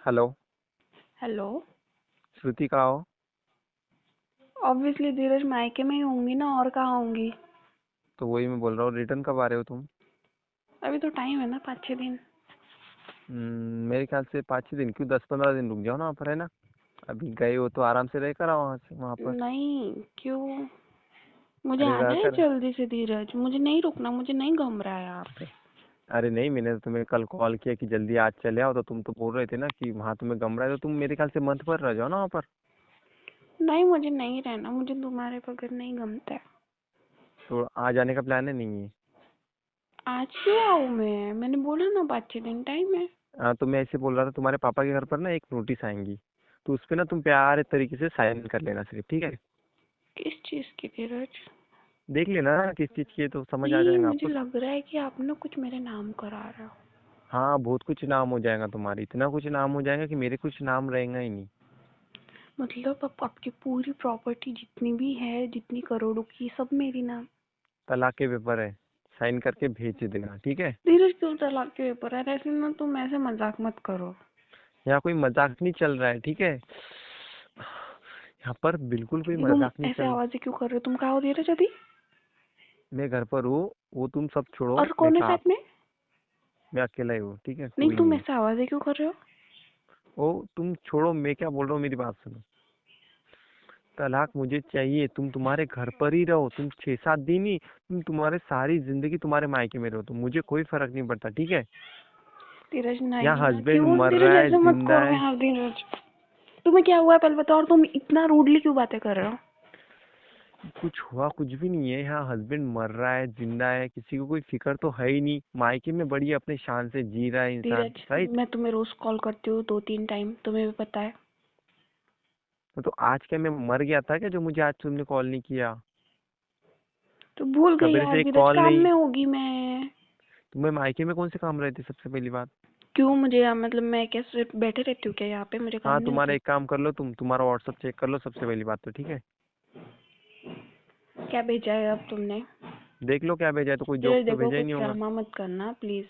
Hello. Hello. श्रुति कहाँ हो? Obviously धीरज मायके में ही होंगी ना, और कहाँ होंगी। तो वही मैं बोल रहा हूँ, रिटर्न कब आ रहे हो तुम? अभी तो टाइम है ना, 5-6 दिन। मेरे ख्याल से 5-6 दिन क्यों, 10-15 दिन रुक जाओ ना वहाँ पर, है ना। अभी गए हो तो आराम से रह कर आओ वहाँ से वहाँ पर। नहीं, क्यों? मुझे अरे आना रह है कर। जल्दी से धीरज, मुझे नहीं रुकना, मुझे नहीं गम रहा है यहाँ पे। अरे नहीं, मैंने तो तुम्हें कल कॉल किया कि जल्दी आज चले आओ, तो तुम तो बोल रहे थे ना कि वहाँ तुम्हें गम रहा है, तो तुम मेरे ख्याल से मंथ भर रह जाओ ना वहाँ पर। नहीं, मुझे नहीं रहना, मुझे तुम्हारे बगैर नहीं गमता है। तो आज आने का प्लान है नहीं है? आज क्यों आऊँ मैंने बोला ना 5-6 दिन टाइम है। हाँ, तो मैं ऐसे बोल रहा था, तुम्हारे पापा के घर पर ना एक नोटिस आएंगी, तो उस पे ना तुम प्यारे तरीके से साइन कर लेना सिर्फ, ठीक है। किस चीज़ की धीरज? देख लेना ना किस चीज़ की है, तो समझ आ नहीं, जाएगा मुझे आपको। लग रहा है कि आप ना कुछ मेरे नाम करा रहे हो। हाँ, बहुत कुछ नाम हो जाएगा तुम्हारी, इतना कुछ नाम हो जाएगा कि मेरे कुछ नाम रहेगा ही नहीं। मतलब अब आपकी पूरी प्रॉपर्टी जितनी भी है, जितनी करोड़ों की, सब मेरी नाम। तलाक के पेपर है, साइन करके भेज देना, ठीक है। धीरज क्यों तलाक के पेपर है? ऐसे ना, तुम ऐसे मजाक मत करो। यहाँ कोई मजाक नहीं चल रहा है, ठीक है। यहाँ पर बिल्कुल कोई तुम मजाक नहीं ऐसे चल। आवाजें क्यों कर रहे हो? तुम कहाँ हो धीरज अभी? मैं घर पर हूँ, वो तुम सब छोड़ो, और मैं कौन है कहा साथ में? मैं अकेला ही हूँ, ठीक है, नहीं, कोई तुम नहीं है। ऐसे आवाजें क्यों कर रहे हो? ओ तुम छोड़ो, मैं क्या बोल रहा हूँ, मेरी बात सुनो। तलाक मुझे चाहिए, तुम तुम्हारे घर पर ही रहो, तुम 6-7 दिन ही, तुम तुम्हारे सारी जिंदगी तुम्हारे मायके में रहो, तो मुझे कोई फर्क नहीं पड़ता, ठीक है। धीरज यहाँ नहीं ना, हस्बैंड क्यों मर धीरज रहा है, ऐसे मत जिंदा करो है। यार धीरज। तुम्हें क्या हुआ है पहले बताओ, और तुम इतना रूडली क्यों बातें कर रहे हो? कुछ हुआ कुछ भी नहीं है, यहाँ हस्बैंड मर रहा है, जिंदा है, किसी को कोई फिक्र तो है ही नहीं, मायके में बढ़िया अपने शान से जी रहा है इंसान, धीरज, राइट। मैं तुम्हें रोज कॉल करती हूँ 2-3 टाइम, तुम्हें भी पता है। तो आज क्या मैं मर गया था क्या जो मुझे आज तुमने कॉल नहीं किया? तो भूल गई सवेरे यार से एक धीरज, कॉल काम नहीं। में होगी मैं। तुम्हें मायके में कौन से काम रहते सबसे पहली बात? क्यों? मुझे यहाँ मतलब मैं क्या सिर्फ बैठे रहती हूँ क्या यहाँ पे? मुझे काम हाँ, नहीं तुम्हारा होते? एक काम कर लो, तुम्हारा व्हाट्सअप चेक कर लो सबसे पहली बात तो, ठीक है। क्या भेजा है अब तुमने? देख लो क्या भेजा है, तो कोई जोक धीरज तो देखो, भेजा ही कुछ नहीं होगा। ड्रामा मत करना प्लीज।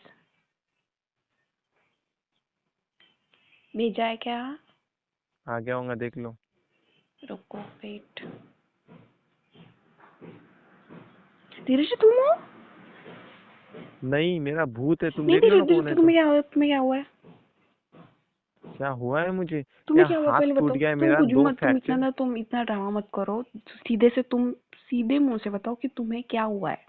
भेजा है क्या? आ गया होगा, देख लो। रुको, वेट। धीरज तुम हो? नहीं, मेरा भूत है, तुम नहीं देख लो ना धीरज कौन धीरज, है तो। तुम्हें क्या हुआ? तुम्हें क्या हुआ है? क्या हुआ है मुझे? तुम्हें यार क्या हुआ हाथ पहले टूट बताओ। गया है तुम मेरा, कुछ भी दो मत, फ्रैक्चर। तुम इतना ड्रामा मत करो। सीधे से तुम सीधे मुंह से बताओ कि तुम्हें क्या हुआ है।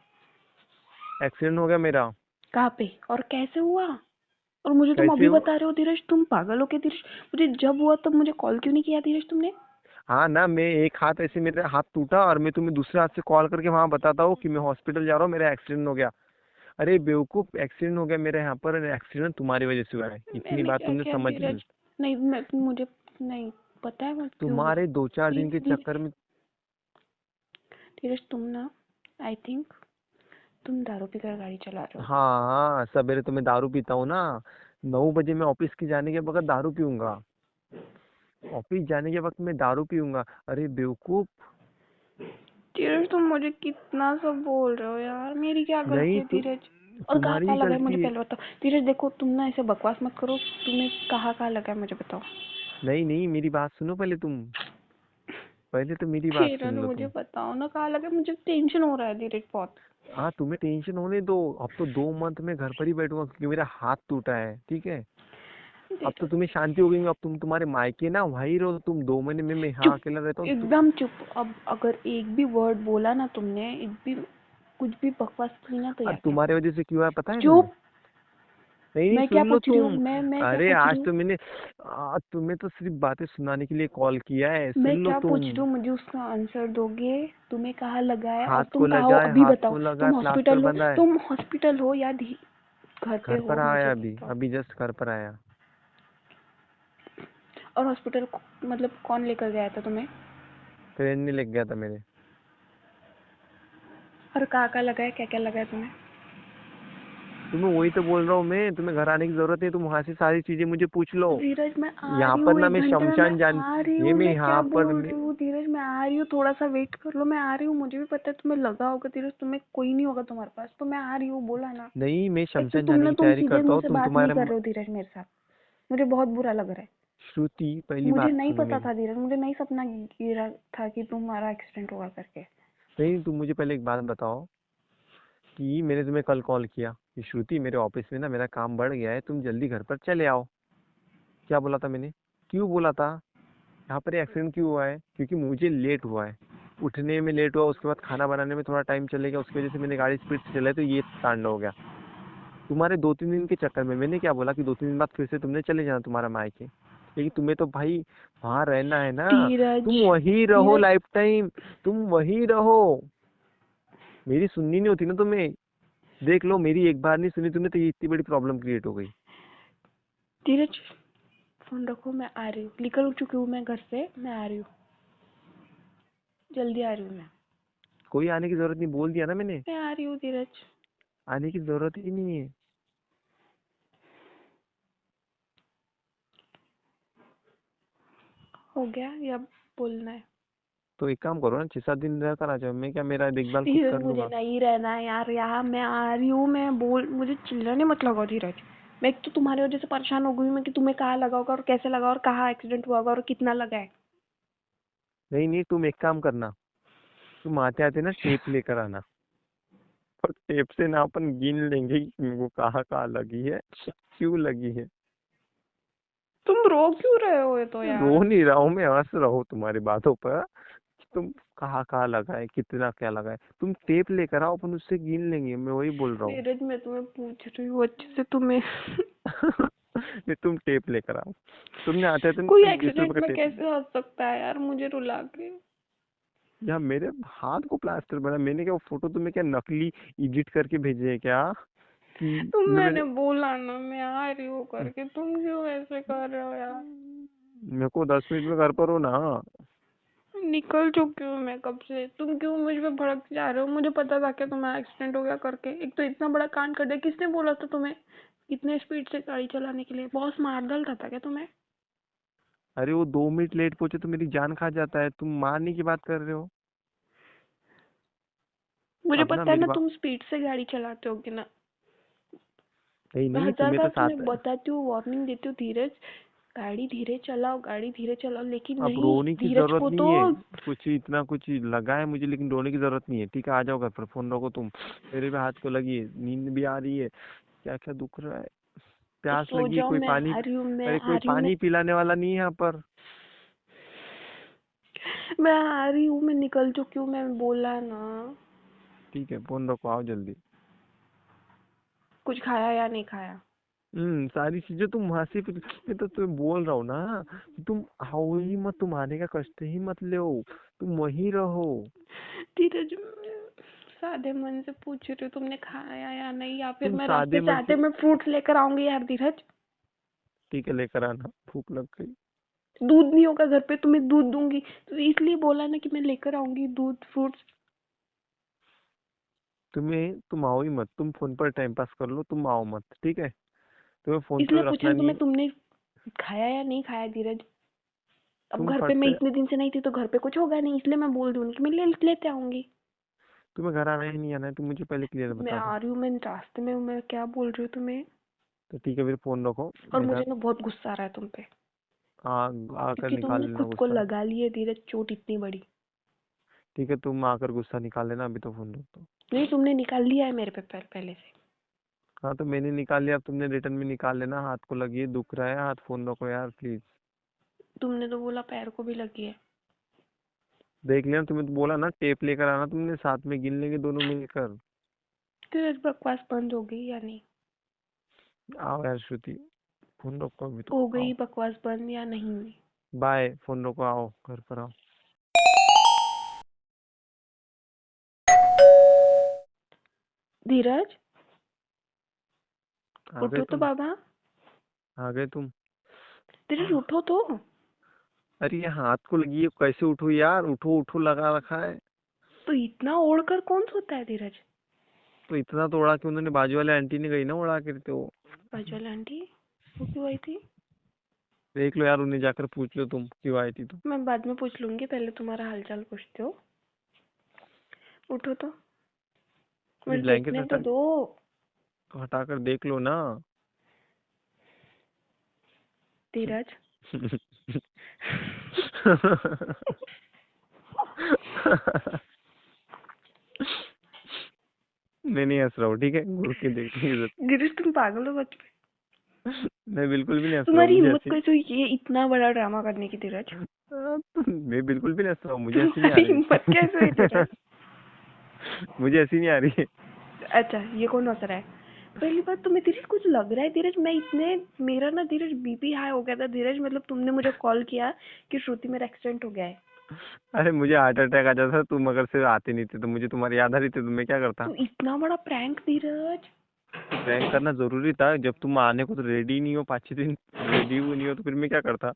एक्सीडेंट हो गया मेरा। कहाँ पे और कैसे हुआ? और मुझे तुम कैसे अभी हो? बता रहे हो धीरज? तुम पागल हो क्या धीरज? मुझे जब हुआ तब मुझे कॉल क्यों नहीं किया धीरज तुमने? हाँ ना, मैं एक हाथ ऐसे, मेरा हाथ टूटा और मैं तुम्हें दूसरे हाथ से कॉल करके वहां बताता हूँ कि मैं हॉस्पिटल जा रहा हूँ, मेरा एक्सीडेंट हो गया। अरे बेवकूफ, एक्सीडेंट हो गया मेरा यहाँ पर, एक्सीडेंट तुम्हारी वजह से हुआ है, इतनी मैंने बात क्या तुमने किया समझ ली। धीरज? नहीं, मैं मुझे नहीं पता है मैं क्यों हुआ। तुम्हारे 2-4 दिन के धीरज चक्कर में। धीरज, तुम ना, आई थिंक तुम दारू पीकर गाड़ी चला रहे हो। हाँ हाँ, सवेरे तो मैं दारू पीता हूँ ना। 9 बजे मैं ऑफिस के जाने के वक्त दारू पीऊंगा। ऑफिस जाने के वक्त मैं दारू पीऊंगा, अरे बेवकूफ। धीरज तुम मुझे कितना सब बोल रहे हो यार, मेरी क्या गलती नहीं है तो धीरज? और कहाँ तुम्हारी कहाँ ही लगा है मुझे गलती है। पहले बताओ। धीरज देखो, तुम ना ऐसे बकवास मत करो, तुम्हें कहाँ कहाँ लगा है मुझे बताओ। नहीं नहीं, मेरी बात सुनो पहले तुम, पहले तो मेरी बात धीरज सुन लो मुझे तुम। बताओ ना कहाँ लगा है, मुझे टेंशन हो रहा है धीरज बहुत। हाँ, तुम्हें टेंशन होने दो। अब तो 2 मंथ में घर पर ही बैठूंगा क्योंकि मेरा हाथ टूटा है, ठीक है। अब तो धीरज तुम्हें शांति हो गई, अब तुम तुम्हारे मायके ना वहीं रहो, तुम 2 महीने में मैं यहाँ चुप, अकेला रहता हूँ एकदम चुप। अब अगर एक भी वर्ड बोला ना तुमने, एक भी कुछ भी बकवास की ना, तो अब याद तुम्हारे रखो। वजह से क्यों है पता है तुम्हें? चुप। नहीं नहीं, मैं क्या सुन लो पूछ रही हूँ? तुम। मैं क्या अरे पूछ रही आज हूँ? तो मैंने तुम्हें तो सिर्फ बातें सुनाने के लिए कॉल किया है, मैं सुन लो क्या पूछ तुम। रही हूँ, मुझे उसका आंसर दोगे? तुम्हें कहाँ लगा है और हाथ तुम को कहाँ हो लगा है, अभी हाथ बताओ। को लगा है, तुम प्लास्टर हॉस्पिटल हो? बंधा है। तुम हॉस्पिटल हो या घर पे घर हो पर आया, मुझे अभी बताओ। अभी जस्ट घर पर आया। और हॉस्पिटल मतलब कौन लेकर गया था तुम्हें? ट्रेन में लग गया था मेरे। और कहाँ कहाँ लगा है, क्या क्या लगा है तुम्हें? तुम्हें वही तो बोल रहा हूँ मैं, तुम्हें घर आने की जरूरत नहीं, तुम वहां से सारी चीजें मुझे पूछ लो। धीरज मैं आ यहाँ रही पर हूँ, ना एक मैं घंटे में मैं शमशान जान, आ रही ये हूँ। मैं मैं क्या यहाँ पर बोल रही हूँ धीरज, मैं आ रही हूँ, थोड़ा सा वेट कर लो, मैं आ रही हूँ। मुझे भी पता है तुम्हें लगा होगा धीरज, तुम्हें कोई नहीं होगा तुम्हारे पास, तो मैं आ रही हूँ, बोला ना। नहीं, मैं एक तो शमशान जाने की तुम तैयारी सीधे करता मुंह हूँ, से तुम बात नहीं तुम्हारे कर रहे हो धीरज मेरे साथ। मुझे बहुत बुरा लग रहा है। श्रुति पहली मुझे बात नहीं सुनो पता मेरी। था धीरज, मुझे नहीं सपना गिरा था कि तुम्हारा एक्सीडेंट होगा करके। नहीं, तुम मुझे पहले एक बात बताओ कि मैंने तुम्हें कल कॉल किया कि श्रुति मेरे ऑफिस में ना मेरा काम बढ़ गया है, तुम जल्दी घर पर चले आओ। क्या बोला था मैंने? क्यों बोला था? यहाँ पर एक्सीडेंट क्यों हुआ है? क्योंकि मुझे लेट हुआ है, उठने में लेट हुआ, उसके बाद खाना बनाने में थोड़ा टाइम चले गया, उसकी वजह से मैंने गाड़ी स्पीड से चलाई तो ये कांड हो गया। तुम्हारे 2-3 दिन के चक्कर में मैंने क्या बोला कि 2-3 दिन बाद फिर से तुमने चले जाना तुम्हारा मायके, लेकिन तुम्हें तो भाई वहां रहना है ना। धीरज, तुम वहीं रहो धीरज, लाइफ टाइम, तुम वहीं रहो। मेरी सुननी नहीं होती ना तुम्हें। देख लो, मेरी एक बार नहीं सुनी तुमने तो ये इतनी बड़ी प्रॉब्लम क्रिएट हो गई। धीरज, फोन रखो, मैं आ रही हूँ, निकल चुकी हूँ मैं घर से, मैं आ रही हूँ, जल्दी आ रही हूँ कोई आने की जरूरत नहीं, बोल दिया ना मैंने। मैं आ रही हूँ धीरज। आने की जरूरत ही नहीं है। हो गया या बोलना है? तो एक काम करो ना, 6-7 दिन रह कर आ जाओ, मैं क्या, मेरा देखभाल खुद धीरज, कर मुझे लूंगा। नहीं रहना है यार यहाँ, मैं आ रही हूँ, मैं बोल, मुझे चिल्लाने मत लगाओ धीरज। मैं एक तो तुम्हारी वजह से परेशान हो गई हूँ मैं कि तुम्हें कहाँ लगा होगा और कैसे लगा और कहाँ एक्सीडेंट हुआ होगा और कितना लगा है। नहीं नहीं, तुम एक काम करना, तुम आते आते ना टेप लेकर आना, और टेप से ना अपन गिन लेंगे कि मेरे को कहाँ कहाँ लगी है, क्यों लगी है। तुम रो क्यों रहे हो ये तो रो यार? नहीं रहा हूँ मैं, हंस रहा हूँ तुम्हारी बातों पर कि तुम कहाँ कहाँ लगा है, कितना क्या लगा है। तुम टेप लेकर आओ, अपन उससे गिन लेंगे, मैं वही बोल रहा हूँ। धीरज, मैं तुम्हें पूछ रही हूँ अच्छे से, तुम्हें नहीं, तुम टेप लेकर आओ, तुमने आते आते कोई ना 20 रुपए एक्सीडेंट का में टेप। कैसे हंस सकता है यार मुझे रुला के? या मेरे हाथ को प्लास्टर बना, मैंने क्या वो फोटो तुम्हें क्या नकली एडिट करके भेजे है क्या कि तुम, मेरे। मैंने बोला ना मैं आ रही हूँ करके, तुम क्यों ऐसे कर रहे हो यार? मेरे को 10 मिनट में घर पर हो ना। निकल चुकी हूँ मैं कब से, तुम क्यों मुझ पे भड़क जा रहे हो? मुझे पता था कि तुम्हारा एक्सीडेंट हो गया करके, एक तो इतना बड़ा कांड कर दिया, किसने बोला था तुम्हें इतने स्पीड से गाड़ी चलाने के लिए? बॉस मार डालता था क्या तुम्हें? अरे वो 2 मिनट लेट पहुंचे तो मेरी जान खा जाता है, तुम मारने की बात कर रहे हो। मुझे अब ना पता है मेरी ना बात। तुम स्पीड से गाड़ी चलाते होगे ना। नहीं मैं नहीं, 1000 तुम्हें तो बार साथ तुम्हें है। बताती हूँ, वार्निंग देती हूँ, धीरज गाड़ी धीरे चलाओ, गाड़ी धीरे चलाओ, लेकिन अब नहीं, रोने की धीरज जरूरत को नहीं तो। है। कुछ इतना कुछ लगा है मुझे, लेकिन रोने की जरूरत नहीं है, ठीक है? आ जाओ घर पर, फोन रखो तुम। मेरे भी हाथ को लगी है, नींद भी आ रही है, क्या क्या दुख रहा है, तो प्यास सो लगी है, जाओ, कोई मैं पानी। आ रही हूँ, मैं अरे आ कोई रही हूँ, पानी पिलाने वाला नहीं है यहाँ पर। मैं आ रही हूँ, मैं निकल चुकी हूँ, मैं बोला ना। ठीक है, फोन रखो, आओ जल्दी। कुछ खाया या नहीं खाया? सारी चीजें तुम हंसी पे, मैं तो तुम्हें बोल रहा हूँ ना कि तुम आओ ही मत, तुम आने का कष्ट ही मत लो, तुम वहीं रहो। धीरज, मैं सादे मन से पूछ रही हूँ तुमने खाया या नहीं, या फिर तुम मैं रास्ते सादे से मन आते से। मैं फ्रूट्स लेकर आऊंगी यार धीरज। ठीक है, लेकर आना, भूख लग गई। दूध नहीं होगा घर पे, तुम्हें दूध दूंगी, तो इसलिए बोला ना कि मैं लेकर आऊंगी दूध, फ्रूट्स। तुम आओ ही मत, तुम फोन पर टाइम पास कर लो, तुम आओ मत, ठीक है? तुम्हें फोन इसलिए पे पूछ रही रखना हूँ नहीं। तुम्हें, तुमने खाया या नहीं खाया धीरज? अब तुम घर पे फट मैं से। इतने दिन से नहीं थी तो घर पे कुछ होगा नहीं, इसलिए मैं बोल दूंगी कि मैं लेते आऊंगी। तुम्हें घर आना ही नहीं आना है, तुम मुझे पहले क्लियर मैं बता दो। आ रही हूँ, मैं रास्ते में हूँ, मैं क्या बोल रही हूँ तुम्हें? तो ठीक है, फिर फोन रखो। और इधर मुझे ना बहुत गुस्सा आ रहा है तुम पे, आ आकर क्योंकि निकाल तुमने लेना खुद को गुस्सा। लगा ली है धीरज, चोट इतनी बड़ी। ठीक है, तुम आकर गुस्सा निकाल लेना, अभी तो फोन रख दो। नहीं, तुमने निकाल लिया है मेरे पे पहले से। हाँ तो मैंने निकाल लिया, अब तुमने रिटर्न में निकाल लेना, हाथ को लगी है, दुख रहा है हाथ, फोन रखो यार प्लीज। तुमने तो बोला पैर को भी लगी है। देख लिया, तुम्हें तो बोला ना टेप लेकर आना, तुमने साथ में गिन लेंगे दोनों मिलकर। धीरज, बकवास बंद हो गई या नहीं? आओ यार श्रुति, फोन रखो अभी तो, हो आओ। गई बकवास बंद या नहीं हुई? बाय, फोन रखो, आओ घर पर आओ। धीरज, आ गए उठो तो तुम? बाबा। आ गए तुम? धीरज उठो तो। अरे ये हाथ को लगी है, कैसे उठो यार, उठो उठो लगा रखा है। तो इतना ओढ़कर कौन सोता है धीरज? तो इतना तो उड़ा के उन्होंने, बाजू वाले आंटी ने गई ना उड़ा के, तो बाजू आंटी वो क्यों आई थी? देख लो यार, उन्हें जाकर पूछ लो तुम क्यों आई थी तुम। मैं बाद में पूछ लूंगी, पहले तुम्हारा हालचाल पूछते हो। उठो तो, ये मुझे ब्लैंकेट देखने तो हटा, दो। हटा कर देख लो ना। धीरज, मैं नहीं हंस रहा हूँ, ठीक है, घूर के देखने की जरूरत। धीरज तुम पागल हो सच में। मैं बिल्कुल भी नहीं हंस रहा हूँ, तुम्हारी मुझे हिम्मत हंसी। कैसे हुई ये इतना बड़ा ड्रामा करने की धीरज? मैं बिल्कुल भी नहीं हंस रहा हूँ, मुझे हंसी नहीं आ तुम्हारी रही हिम्मत कैसे हुई है। धीरज? मुझे हंसी नहीं आ रही है। अच्छा ये कौन हंस रहा है? पहली बात तुम्हें धीरज कुछ लग रहा है धीरज? मैं इतने मेरा ना धीरज बीपी हाई हो गया था धीरज, मतलब तुमने मुझे कॉल किया कि श्रुति मेरा एक्सीडेंट हो गया है। अरे मुझे हार्ट अटैक आ जाता, तुम अगर से आते नहीं थे तो मुझे तुम्हारी याद आ रही थी, तो मैं क्या करता। तो इतना बड़ा प्रैंक धीरज? तो प्रैंक करना जरूरी था, जब तुम आने को तो रेडी नहीं हो, 5-6 दिन रेडी हुई नहीं हो, तो फिर मैं क्या करता।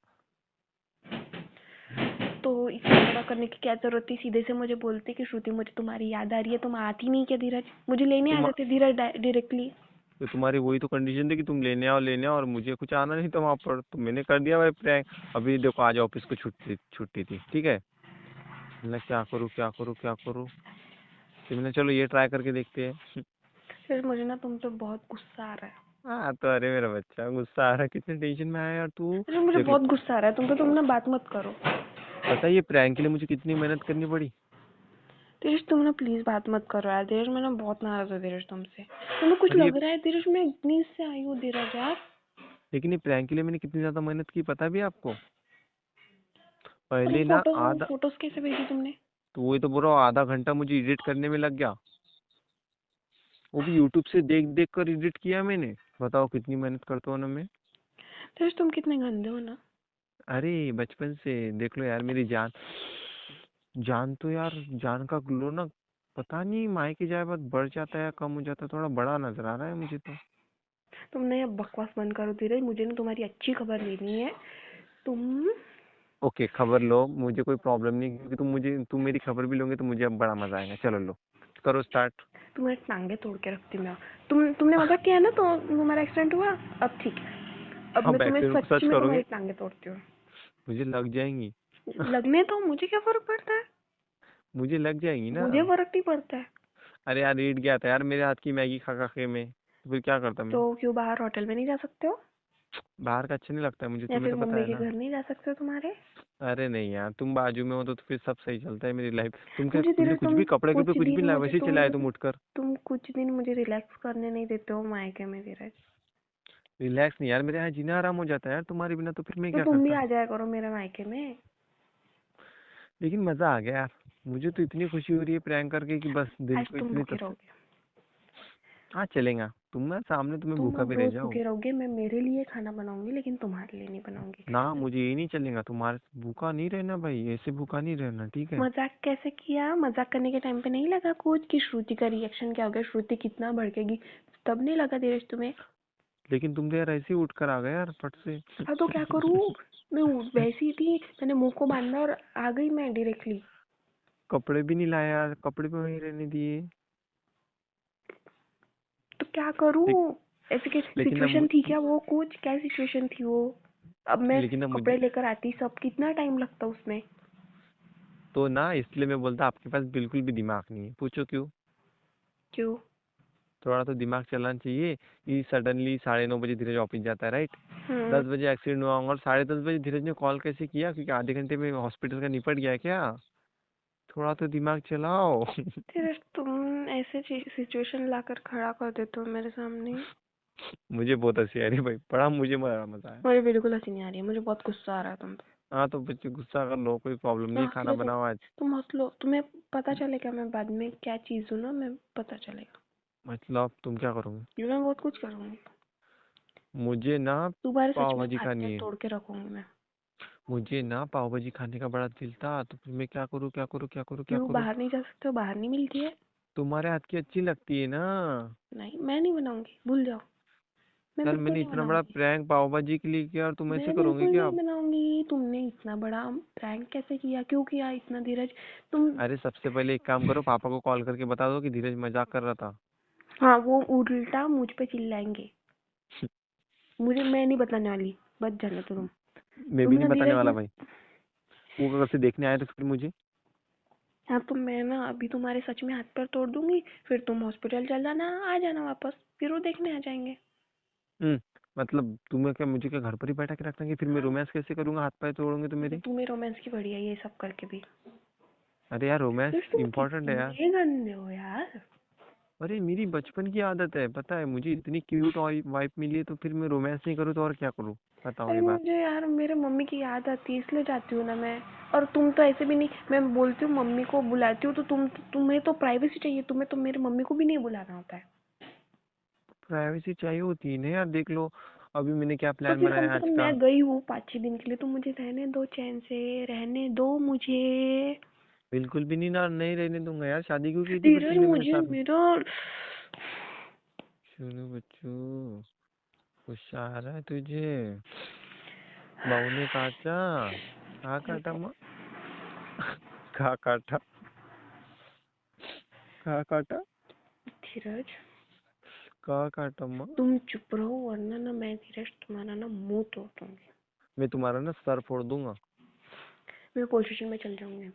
तो इतना बड़ा करने की क्या जरूरत थी? सीधे से मुझे बोलते कि श्रुति मुझे तुम्हारी याद आ रही है, तुम आती नहीं क्या धीरज? मुझे लेने आ तुम जाते धीरज डायरेक्टली। तो तुम्हारी वही तो कंडीशन थी कि तुम लेने आओ, और मुझे कुछ आना नहीं था वहां पर, तो मैंने कर दिया भाई प्रैंक। अभी देखो आज ऑफिस को छुट्टी छुट्टी थी, ठीक है। मैं क्या करूँ क्या करूँ क्या करूँ, तो मैंने चलो ये ट्राई करके देखते हैं। फिर मुझे ना तुम पे बहुत गुस्सा आ रहा है। हाँ तो अरे मेरा बच्चा, गुस्सा आ रहा है, कितने टेंशन में आया यार तू। अरे मुझे देख लो, बहुत गुस्सा आ रहा है तुम पे, तुम ना बात मत करो। पता है ये प्रैंक के लिए मुझे कितनी मेहनत करनी पड़ी। धीरज तुम ना प्लीज बात मत करो यार धीरज, मैं ना बहुत नाराज हूँ धीरज तुमसे। तुम्हें कुछ अरे ये लग रहा है धीरज? मैं इतनी से आई हूँ धीरज यार। लेकिन ये प्रैंक के लिए मैंने कितनी ज्यादा मेहनत की, पता भी है आपको। और ये पहले ना फोटो आधा, फोटोज कैसे भेजी तुमने? तो वही तो बोल रहा हूँ, आधा घंटा मुझे एडिट करने में लग गया। वो भी यूट्यूब से देख देख कर एडिट किया मैंने। बताओ कितनी मेहनत करता हूँ ना मैं। धीरज तुम कितने गंदे हो ना। अरे बचपन से देख लो यार, मेरी जान, जान तो यार, जान का ग्लो ना, पता नहीं मायके जाए बाद बढ़ जाता है या कम हो जाता है, थोड़ा बड़ा नजर आ रहा है मुझे तो। तुमने ये बकवास बंद करो धीरज, मुझे ना तुम्हारी अच्छी खबर लेनी है। तुम ओके खबर लो, मुझे कोई प्रॉब्लम नहीं, क्योंकि तुम मेरी खबर भी लोगे तो मुझे अब बड़ा मजा आएगा। चलो लो, करो स्टार्ट। तुम्हारे टांगे तोड़ के रखती मैं। तुमने मजाक किया ना तो तुम्हारा एक्सीडेंट हुआ। अब ठीक है, अब मैं अब तुम्हें एक्सीडेंट को सच सच में करोगे, तुम्हारी टांगे तोड़ती हूँ। मुझे लग जाएंगी। लगने तो मुझे क्या फर्क पड़ता है? मुझे लग जाएंगी ना। मुझे फर्क नहीं पड़ता है। अरे यार रीड गया था यार मेरे हाथ की मैगी खा खा के मैं, तो फिर क्या करता तो मैं। क्यों बाहर होटल में नहीं जा सकते हो? बाहर का अच्छा नहीं लगता है मुझे, या तुम्हें फिर तो पता मम्मी है के ना। घर नहीं जा सकते हो तुम्हारे? अरे नहीं यार, तुम बाजू में हो तो फिर सब सही चलता है मेरी लाइफ। मुझे तुमने धीरज कुछ भी कपड़े के पे कुछ कुछ भी दिन ला मुझे वैसे चलाए तुम उठकर। तुम कुछ दिन मुझे रिलैक्स करने नहीं देते हो मायके में धीरज। रिलैक्स नहीं यार, मेरे यहाँ जीना आराम हो जाता है यार तुम्हारे बिना, तो फिर मैं तो क्या तुम भी करता। आ जाया करो मेरे मायके में। लेकिन मजा आ गया यार, मुझे तो इतनी खुशी हो रही है प्रैंक करके कि बस दिल आज को तुम इतनी भूखे तस। रहोगे। हाँ चलेगा, तुम ना सामने, तुम्हें तुम भूखा अब भी रह रोज जाओ। भूखे रहोगे, मैं मेरे लिए खाना बनाऊंगी लेकिन तुम्हारे लिए नहीं बनाऊंगी। ना मुझे ये नहीं चलेगा, तुम्हारे भूखा नहीं रहना भाई, ऐसे भूखा नहीं रहना, ठीक है। मजाक कैसे किया? मजाक करने के टाइम पे नहीं लगा कुछ कि श्रुति का रिएक्शन क्या होगा, श्रुति कितना भड़केगी? तब नहीं लगा धीरज तुम्हें? लेकिन तुम तो यार ऐसे ही उठ कर आ गए यार फट से। हाँ तो क्या करूँ? मैं वैसी ही थी, मैंने मुंह को बांधा और आ गई मैं डायरेक्टली। कपड़े भी नहीं लाए यार, कपड़े भी वहीं रहने दिए। तो क्या करूँ? ले, ऐसी क्या लेकिन सिचुएशन अब थी क्या वो? कुछ क्या सिचुएशन थी वो? अब मैं लेकिन अब कपड़े मुझे लेकर आती, सब कितना टाइम लगता उसमें? तो ना, इसलिए मैं बोलता आपके पास बिल्कुल भी दिमाग नहीं है, पूछो क्यों। क्यों? थोड़ा तो दिमाग चलाना चाहिए। ये सडनली 9:30 बजे धीरज ऑफिस जाता है, राइट। हम्म। 10 बजे एक्सीडेंट हुआ होगा, और 10:30 बजे धीरज ने कॉल कैसे किया, क्योंकि आधे घंटे में हॉस्पिटल का निपट गया है क्या। थोड़ा तो दिमाग चलाओ। फिर तुम ऐसे सिचुएशन लाकर खड़ा कर देते हो मेरे सामने। मुझे बहुत हंसी आ रही है भाई, बड़ा मुझे बड़ा मजा आया। मुझे बिल्कुल हंसी नहीं आ रही है, मुझे बहुत गुस्सा आ रहा है तुम पे। हाँ तो बच्चे गुस्सा कर लो, कोई प्रॉब्लम मैं नहीं है, हंस खाना लो तो बनाओ आज। तुम हंस लो, तुम्हें पता चलेगा मैं बाद में क्या चीज हूँ ना, मैं पता चलेगा। मतलब तुम क्या करोगे। मैं बहुत कुछ करूंगी। मुझे ना तुम्हारे सच पाव में भाजी हाथ पैर खानी है। तोड़ के रखूंगी मैं। मुझे ना पाव भाजी खाने का बड़ा दिल था, तो फिर मैं क्या करूँ क्या करूँ क्या करूँ क्या क्यों करूँ। बाहर नहीं जा सकते हो? बाहर नहीं मिलती है? तुम्हारे हाथ की अच्छी लगती है ना। नहीं मैं नहीं बनाऊंगी, भूल जाओ। मैं यार बिल्कुल मैंने नहीं इतना बड़ा बनाऊंगी। प्रैंक पाव भाजी के लिए किया, और तुम ऐसे मैं करोगे बिल्कुल क्या नहीं अब। बनाऊंगी। तुमने इतना बड़ा प्रैंक कैसे किया? क्यों किया इतना धीरज? तुम अरे सबसे पहले एक काम करो, पापा को कॉल करके बता दो कि धीरज मजाक कर रहा था। हाँ वो उल्टा मुझ पे चिल्लाएंगे। मैं नहीं बताने वाली। बच जाना तुम। मैं तुम भी नहीं ना बताने धीरज वाला ना। भाई। वो अगर से देखने आए तो फिर मुझे। हाँ तो मैं ना अभी तुम्हारे सच में हाथ पैर तोड़ दूंगी, फिर तुम हॉस्पिटल चल जाना, आ जाना वापस, फिर वो देखने आ जाएंगे। हम्म। मतलब तुम्हें क्या, मुझे क्या घर पर ही बैठा के रखना है? फिर मैं रोमांस कैसे करूंगा? हाथ पैर तोड़ोगे तो मेरे। तुम्हें रोमांस की बढ़िया ये सब करके भी। अरे यार, रोमांस यार तुम इम्पोर्टेंट है यार। कितने गंदे हो यार। अरे मेरी बचपन की आदत है, पता है मुझे। इतनी क्यूट वाइफ मिली है, तो फिर मैं रोमांस नहीं करूँ तो और क्या करूँ? बताओ अरे ये बात। मुझे यार मेरे मम्मी की याद आती है इसलिए जाती हूँ ना मैं। और तुम तो ऐसे भी नहीं, मैं बोलती हूँ मम्मी को बुलाती हूँ तो तुम्हें तो प्राइवेसी चाहिए, तुम्हें तो मेरे मम्मी को भी नहीं बुलाना होता है। प्राइवेसी चाहिए होती है ना यार, देख लो। अभी मैंने क्या तो प्लान फिर कम बनाया से आज कम का। मैं गई हूँ 5-6 दिन के लिए, तो मुझे रहने दो, चैन से रहने दो मुझे। बिल्कुल भी नहीं ना, नहीं रहने दूंगा यार। शादी क्यों की थी फिर धीरज तुमने मेरे मुझे साथ में? मेरा। सुनो बच्चू, गुस्सा आ रहा है तुझे? बहू ने काटा? कहाँ काटा माँ? कहाँ काटा? कहाँ काटा? धीरज कहाँ काटा माँ? तुम चुप रहो वरना ना मैं धीरज तुम्हारा ना मुंह तोड़ दूंगी। मैं तुम्हारा ना सर फोड़ दूंगा। मैं पुलिस स्टेशन में चल जाऊंगी।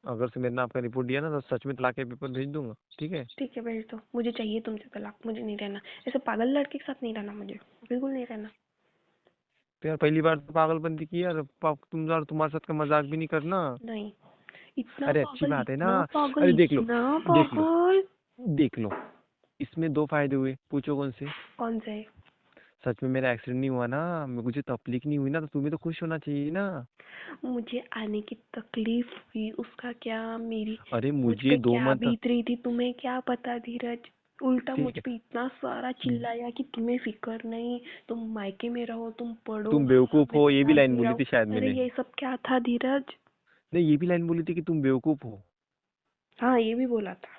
अगर से मेरे नाम का रिपोर्ट दिया ना, तो सच में तलाक के पेपर भेज दूंगा, ठीक है? ठीक है भेज दो, मुझे चाहिए तुमसे तलाक, मुझे नहीं रहना ऐसे पागल लड़के के साथ, नहीं रहना मुझे, बिल्कुल नहीं रहना। तो यार पहली बार तो पागलपंती की यार। तुम्हारे साथ का मजाक भी नहीं करना। नहीं, अरे अच्छी बात है ना। इतना पागल, अरे देख लो, इतना देख लो, पागल। देख लो। इसमें दो फायदे हुए, पूछो कौन से? कौन से? सच में मेरा एक्सीडेंट नहीं हुआ ना, मुझे तकलीफ नहीं हुई ना, तो तुम्हें तो खुश होना चाहिए ना। मुझे आने की तकलीफ हुई उसका क्या, मेरी अरे मुझ मुझे पे दो क्या मंथ बीत रही थी तुम्हें क्या पता धीरज। उल्टा मुझ ठीक है। पे इतना सारा चिल्लाया कि तुम्हें फिक्र नहीं, तुम मायके में रहो, तुम पढ़ो, तुम बेवकूफ मैं हो, ये भी तलाक लाइन ले बोली आओ। थी शायद अरे मैंने। ये सब क्या था धीरज। नहीं, ये भी लाइन बोली थी कि तुम बेवकूफ हो। हाँ ये भी बोला था।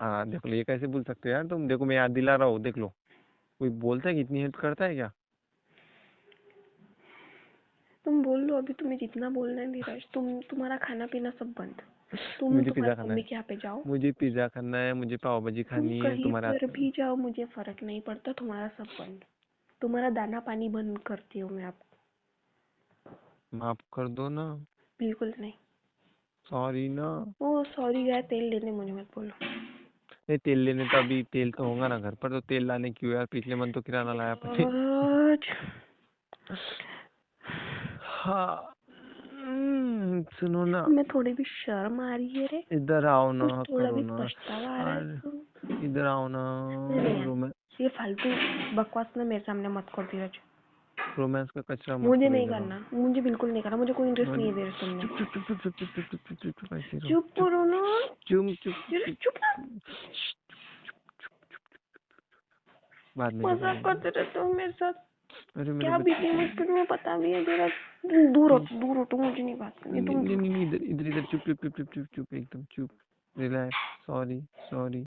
हाँ देख लो, ये कैसे बोल सकते हो यार तुम? देखो मैं याद दिला रहा हूँ, देख लो। कोई बोलता है कि इतनी हेल्प करता है क्या? तुम बोल लो अभी, तुम्हें जितना बोलना है धीरज, तुम्हारा खाना पीना सब बंद। तुम मुझे पिज्जा तुम्हारी खाना मम्मी है। के यहाँ पे जाओ। मुझे पिज्जा खाना है, मुझे पाव भाजी तुम खानी है कहीं तुम्हारे पर हाथ की। भी जाओ मुझे फर्क नहीं पड़ता, तुम्हारा सब बंद। तुम्हारा दाना पानी बंद करती हूँ मैं अब। माफ कर दो ना। बिल्कुल नहीं। सॉरी ना। ओ सॉरी गया तेल लेने, मुझे मत बोलो। नहीं, तेल लेने तो अभी तेल तो होगा ना घर पर, तो तेल लाने क्यों यार? पिछले मन तो किराना लाया अपन ने। धीरज हाँ। सुनो ना। तुम्हें थोड़ी भी शर्म आ रही है रे? इधर आओ ना, कुछ थोड़ा करो भी ना। पछतावा आ रहा है अरे तुम? इधर आओ ना। नहीं रोमांस। ये फालतू बकवास ना मेरे सामने मत कर धीरज। रोमांस का कचरा मत मुझे करो, नहीं इधर आओ। करना, मुझे बिल्कुल नहीं करना, मुझे कोई इंटरेस्ट नहीं है चुप धीरज तुमने। चुप चुप चुप चुप चुप चुप चुप चुप चुप चुप ऐसे रहो, चुप चुप करो ना। चुप चुप धीरज चुप। चुप ना। बाद में मजाक करेंगे। करते रहते हो मेरे साथ। अरे मेरे क्या बच्चे बीती की। मुझ पे तुम्हें पता भी है धीरज। दूर हो तुम, मुझे नहीं बात करनी, नहीं तुम नहीं दूर नहीं हो। नहीं, इधर इधर इधर, चुप चुप चुप चुप चुप चुप, एकदम चुप। रिलैक्स। सॉरी। सॉरी।